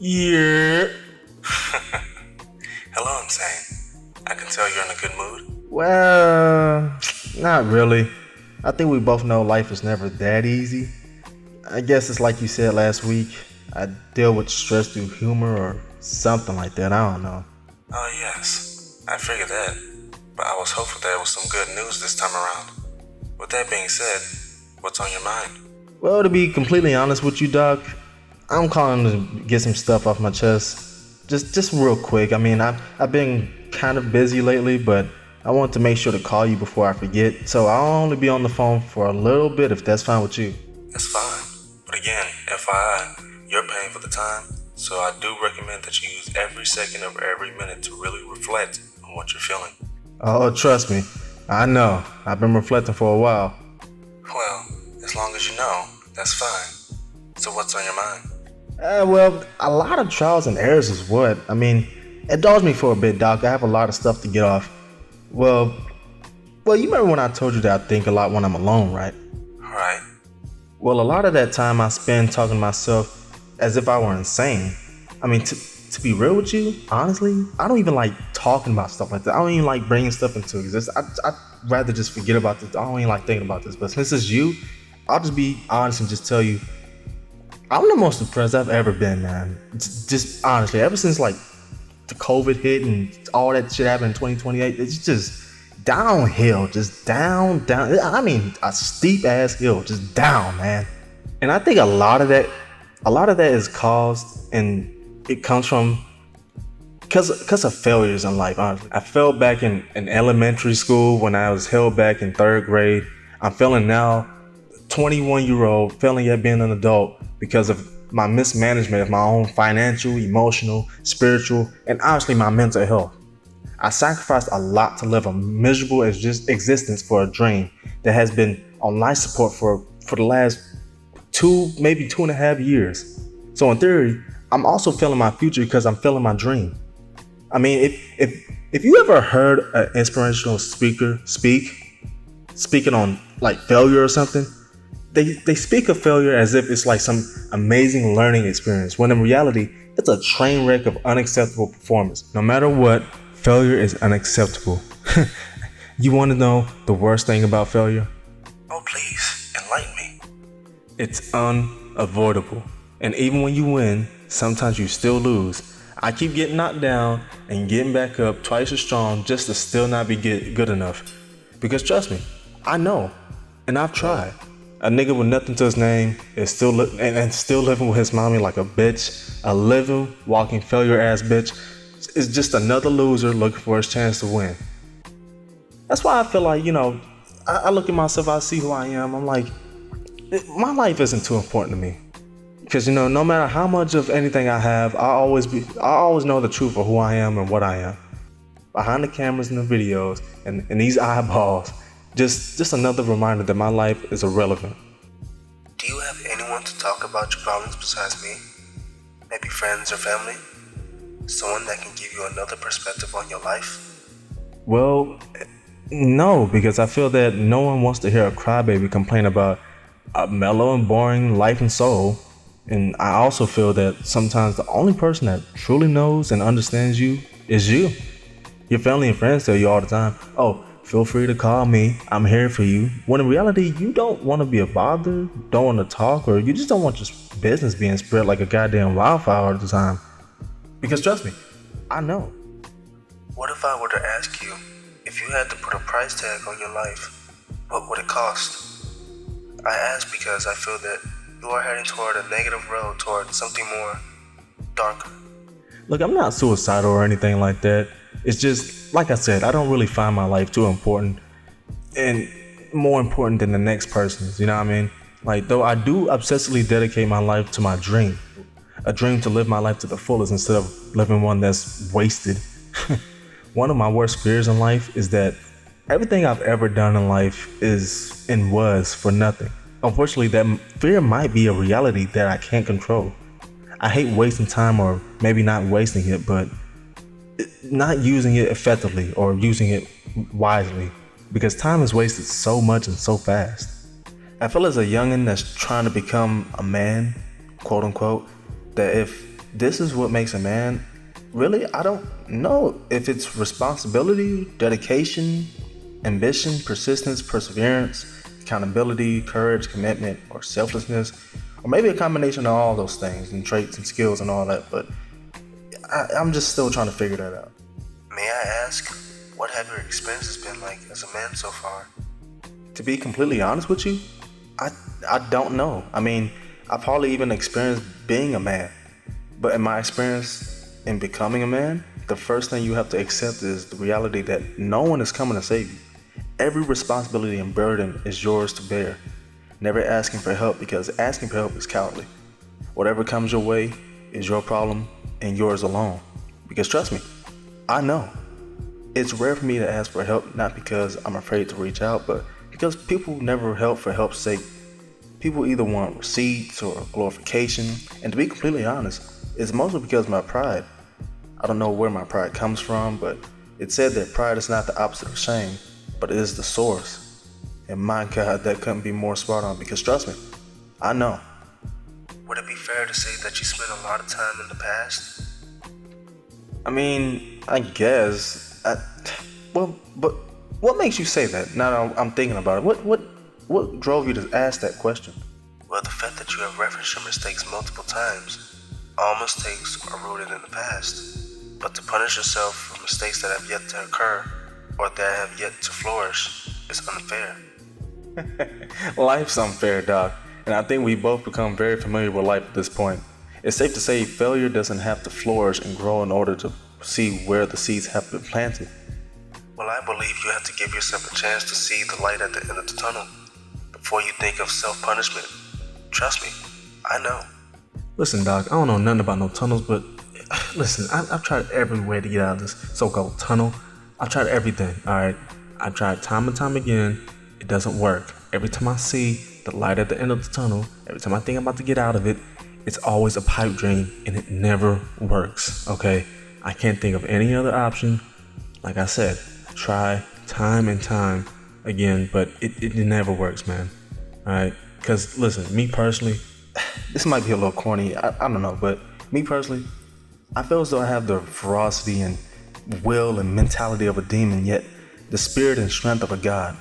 Yeah. Hello, Insane. I can tell you're in a good mood. Well, not really. I think we both know life is never that easy. I guess it's like you said last week. I deal with stress through humor or something like that. I don't know. Oh, yes. I figured that. But I was hopeful there was some good news this time around. With that being said, what's on your mind? Well, to be completely honest with you, Doc, I'm calling to get some stuff off my chest. Just real quick. I mean, I've been kind of busy lately, but I want to make sure to call you before I forget. So I'll only be on the phone for a little bit if that's fine with you. That's fine. But again, FYI, you're paying for the time, so I do recommend that you use every second of every minute to really reflect on what you're feeling. Oh, trust me. I know. I've been reflecting for a while. Well, as long as you know, that's fine. So what's on your mind? Well, a lot of trials and errors is what. I mean, indulge me for a bit, Doc. I have a lot of stuff to get off. Well, you remember when I told you that I think a lot when I'm alone, right? Alright. Well, a lot of that time I spend talking to myself as if I were insane. I mean, to be real with you, honestly, I don't even like talking about stuff like that. I don't even like bringing stuff into existence. I'd rather just forget about this. I don't even like thinking about this. But since it's you, I'll just be honest and just tell you, I'm the most depressed I've ever been, man. Just honestly, ever since like the COVID hit and all that shit happened in 2028, it's just downhill, just down. I mean, a steep ass hill, just down, man. And I think a lot of that is caused and it comes from because of failures in life. Honestly, I failed back in elementary school when I was held back in third grade. I'm failing now, 21-year-old, failing at being an adult because of my mismanagement of my own financial, emotional, spiritual, and obviously my mental health. I sacrificed a lot to live a miserable existence for a dream that has been on life support for the last maybe 2.5 years. So in theory, I'm also failing my future because I'm failing my dream. I mean, if you ever heard an inspirational speaker speaking on like failure or something, they speak of failure as if it's like some amazing learning experience, when in reality, it's a train wreck of unacceptable performance. No matter what, failure is unacceptable. You want to know the worst thing about failure? Oh, please, enlighten me. It's unavoidable. And even when you win, sometimes you still lose. I keep getting knocked down and getting back up twice as strong just to still not be good enough. Because trust me, I know, and I've tried. A nigga with nothing to his name is still living with his mommy like a bitch. A living, walking failure ass bitch is just another loser looking for his chance to win. That's why I feel like, I look at myself, I see who I am. I'm like, my life isn't too important to me. Because, no matter how much of anything I have, I always know the truth of who I am and what I am. Behind the cameras and the videos and these eyeballs, just another reminder that my life is irrelevant. Do you have anyone to talk about your problems besides me? Maybe friends or family? Someone that can give you another perspective on your life? Well, no, because I feel that no one wants to hear a crybaby complain about a mellow and boring life and soul. And I also feel that sometimes the only person that truly knows and understands you is you. Your family and friends tell you all the time, oh, feel free to call me, I'm here for you. When in reality, you don't want to be a bother, don't want to talk, or you just don't want your business being spread like a goddamn wildfire all the time. Because trust me, I know. What if I were to ask you, if you had to put a price tag on your life, what would it cost? I ask because I feel that you are heading toward a negative road, toward something more darker. Look, I'm not suicidal or anything like that. It's just, like I said, I don't really find my life too important and more important than the next person's, you know what I mean? Like, though I do obsessively dedicate my life to my dream, a dream to live my life to the fullest instead of living one that's wasted. One of my worst fears in life is that everything I've ever done in life is and was for nothing. Unfortunately, that fear might be a reality that I can't control. I hate wasting time, or maybe not wasting it, but not using it effectively or using it wisely, because time is wasted so much and so fast. I feel as a youngin' that's trying to become a man, quote unquote, that if this is what makes a man, really, I don't know if it's responsibility, dedication, ambition, persistence, perseverance, accountability, courage, commitment, or selflessness, or maybe a combination of all those things and traits and skills and all that, but I'm just still trying to figure that out. May I ask, what have your experiences been like as a man so far? To be completely honest with you, I don't know. I mean, I've hardly even experienced being a man, but in my experience in becoming a man, the first thing you have to accept is the reality that no one is coming to save you. Every responsibility and burden is yours to bear. Never asking for help, because asking for help is cowardly. Whatever comes your way is your problem and yours alone. Because trust me, I know. It's rare for me to ask for help, not because I'm afraid to reach out, but because people never help for help's sake. People either want receipts or glorification, and to be completely honest, it's mostly because of my pride. I don't know where my pride comes from, but it said that pride is not the opposite of shame, but it is the source. And my God, that couldn't be more spot on, because trust me, I know. Would it be fair to say that you spent a lot of time in the past? I mean, I guess. Well, but what makes you say that? Now that I'm thinking about it, what drove you to ask that question? Well, the fact that you have referenced your mistakes multiple times. All mistakes are rooted in the past. But to punish yourself for mistakes that have yet to occur or that have yet to flourish is unfair. Life's unfair, Doc, and I think we both become very familiar with life at this point. It's safe to say failure doesn't have to flourish and grow in order to see where the seeds have been planted. Well, I believe you have to give yourself a chance to see the light at the end of the tunnel before you think of self-punishment. Trust me, I know. Listen, Doc, I don't know nothing about no tunnels, but listen, I've tried every way to get out of this so-called tunnel. I've tried everything, alright? I've tried time and time again. It doesn't work. Every time I see the light at the end of the tunnel, every time I think I'm about to get out of it, it's always a pipe dream, and it never works, okay? I can't think of any other option. Like I said, I try time and time again, but it never works, man. Alright? Because, listen, me personally, this might be a little corny, I don't know, but me personally, I feel as though I have the ferocity and will and mentality of a demon, yet the spirit and strength of a god.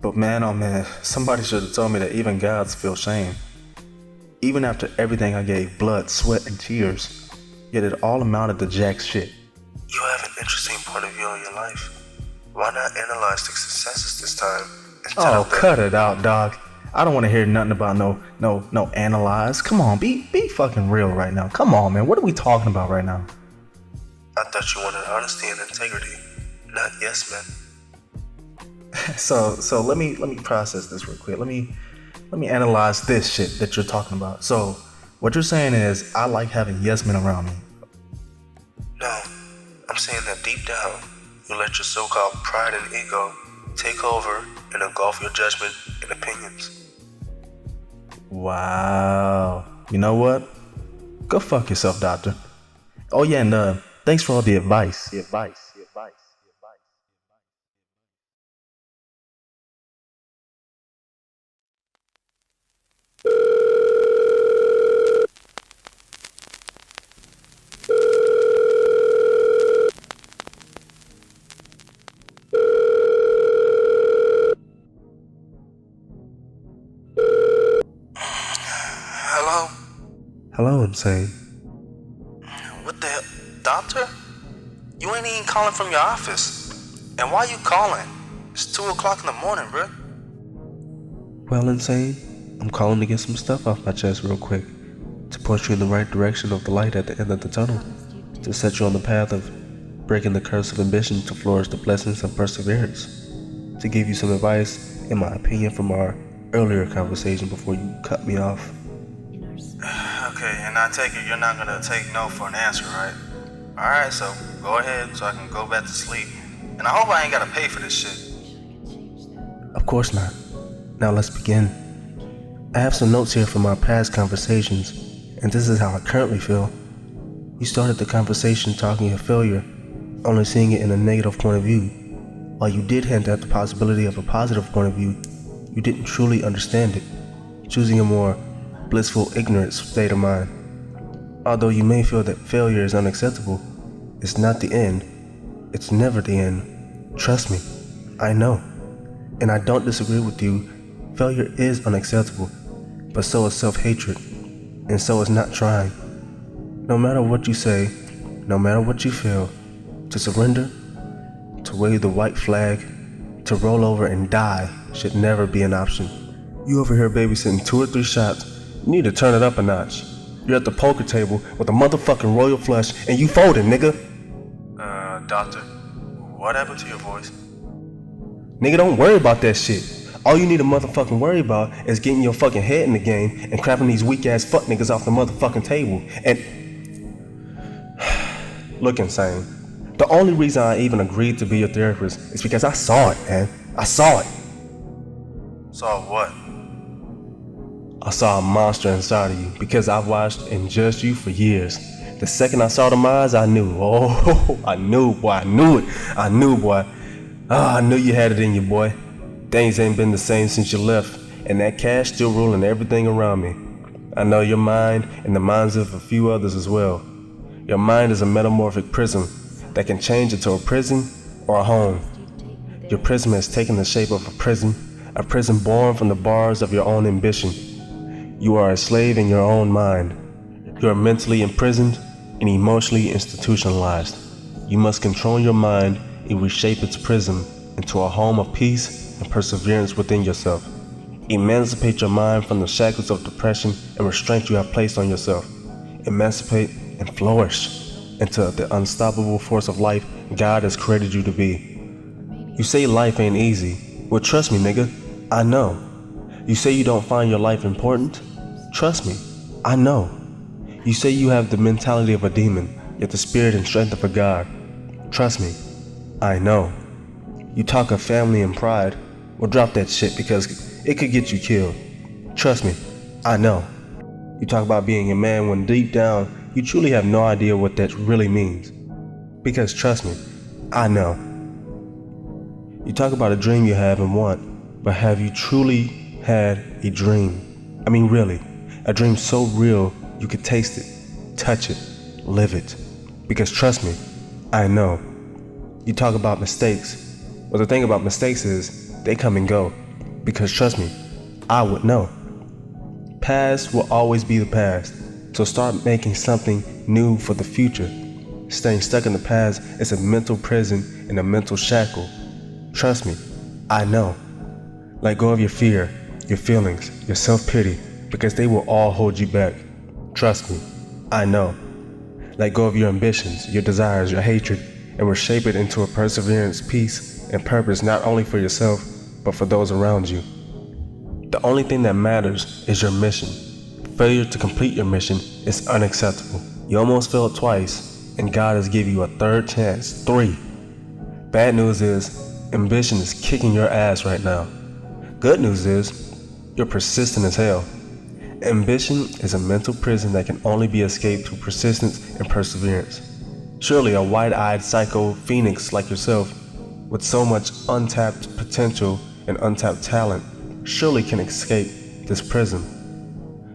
But man, oh man, somebody should have told me that even gods feel shame. Even after everything I gave, blood, sweat, and tears, yet it all amounted to jack shit. You have an interesting point of view on your life. Why not analyze the successes this time instead of the... cut it out, dog. I don't want to hear nothing about no analyze. Come on, be fucking real right now. Come on, man. What are we talking about right now? I thought you wanted honesty and integrity, not yes men. So let me process this real quick. Let me analyze this shit that you're talking about. So what you're saying is I like having yes men around me. No, I'm saying that deep down, you let your so-called pride and ego take over and engulf your judgment and opinions. Wow. You know what? Go fuck yourself, doctor. Oh yeah, and thanks for all the advice. Hello? Hello, Insane. What the hell? Doctor? You ain't even calling from your office. And why you calling? It's 2 o'clock in the morning, bro. Well, Insane, I'm calling to get some stuff off my chest real quick, to push you in the right direction of the light at the end of the tunnel, to set you on the path of breaking the curse of ambition to flourish the blessings of perseverance, to give you some advice, in my opinion, from our earlier conversation before you cut me off. Okay, and I take it you're not gonna take no for an answer, right? Alright, so go ahead so I can go back to sleep. And I hope I ain't gotta pay for this shit. Of course not. Now let's begin. I have some notes here from our past conversations, and this is how I currently feel. You started the conversation talking of failure, only seeing it in a negative point of view. While you did hint at the possibility of a positive point of view, you didn't truly understand it, choosing a more blissful ignorance state of mind. Although you may feel that failure is unacceptable, it's not the end. It's never the end. Trust me, I know. And I don't disagree with you. Failure is unacceptable, but so is self-hatred, and so is not trying. No matter what you say, no matter what you feel, to surrender, to wave the white flag, to roll over and die should never be an option. You over here babysitting 2 or 3 shots, you need to turn it up a notch. You're at the poker table with a motherfucking royal flush and you folding, nigga. Doctor, what happened to your voice? Nigga, don't worry about that shit. All you need to motherfucking worry about is getting your fucking head in the game and crapping these weak ass fuck niggas off the motherfucking table. And look, insane. The only reason I even agreed to be your therapist is because I saw it, man. I saw it. Saw what? I saw a monster inside of you because I've watched and judged you for years. The second I saw them eyes, I knew. Oh, I knew, boy. I knew it. I knew, boy. I knew you had it in you, boy. Things ain't been the same since you left, and that cash still ruling everything around me. I know your mind and the minds of a few others as well. Your mind is a metamorphic prism that can change into a prison or a home. Your prism has taken the shape of a prison born from the bars of your own ambition. You are a slave in your own mind. You are mentally imprisoned and emotionally institutionalized. You must control your mind and reshape its prism into a home of peace and perseverance within yourself. Emancipate your mind from the shackles of depression and restraint you have placed on yourself. Emancipate and flourish into the unstoppable force of life God has created you to be. You say life ain't easy. Well, trust me, nigga, I know. You say you don't find your life important? Trust me, I know. You say you have the mentality of a demon, yet the spirit and strength of a god. Trust me, I know. You talk of family and pride. Well, drop that shit because it could get you killed. Trust me, I know. You talk about being a man when deep down, you truly have no idea what that really means. Because trust me, I know. You talk about a dream you have and want, but have you truly had a dream? I mean, really, a dream so real you could taste it, touch it, live it. Because trust me, I know. You talk about mistakes. Well, the thing about mistakes is they come and go. Because trust me, I would know. Past will always be the past. So start making something new for the future. Staying stuck in the past is a mental prison and a mental shackle. Trust me, I know. Let go of your fear, your feelings, your self-pity, because they will all hold you back. Trust me, I know. Let go of your ambitions, your desires, your hatred, and reshape it into a perseverance, peace, and purpose not only for yourself, but for those around you. The only thing that matters is your mission. Failure to complete your mission is unacceptable. You almost failed twice, and God has given you a third chance, 3. Bad news is, ambition is kicking your ass right now. Good news is, you're persistent as hell. Ambition is a mental prison that can only be escaped through persistence and perseverance. Surely a wide-eyed psycho phoenix like yourself, with so much untapped potential and untapped talent, surely can escape this prison.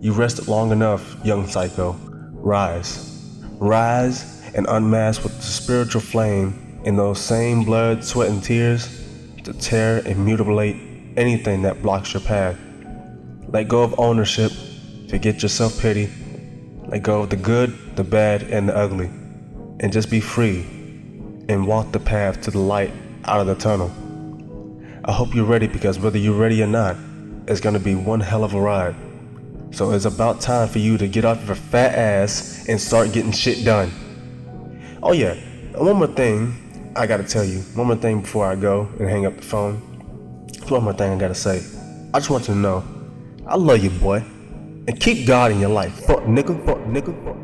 You rested long enough, young psycho. Rise. Rise and unmask with the spiritual flame in those same blood, sweat, and tears to tear and mutilate anything that blocks your path. Let go of ownership, forget your self-pity, let go of the good, the bad, and the ugly, and just be free and walk the path to the light out of the tunnel. I hope you're ready because whether you're ready or not, it's gonna be one hell of a ride. So it's about time for you to get off your fat ass and start getting shit done. Oh yeah, and one more thing I gotta tell you, one more thing before I go and hang up the phone. One more thing I gotta say. I just want you to know, I love you, boy. And keep God in your life. Fuck nigga, fuck nigga, fuck.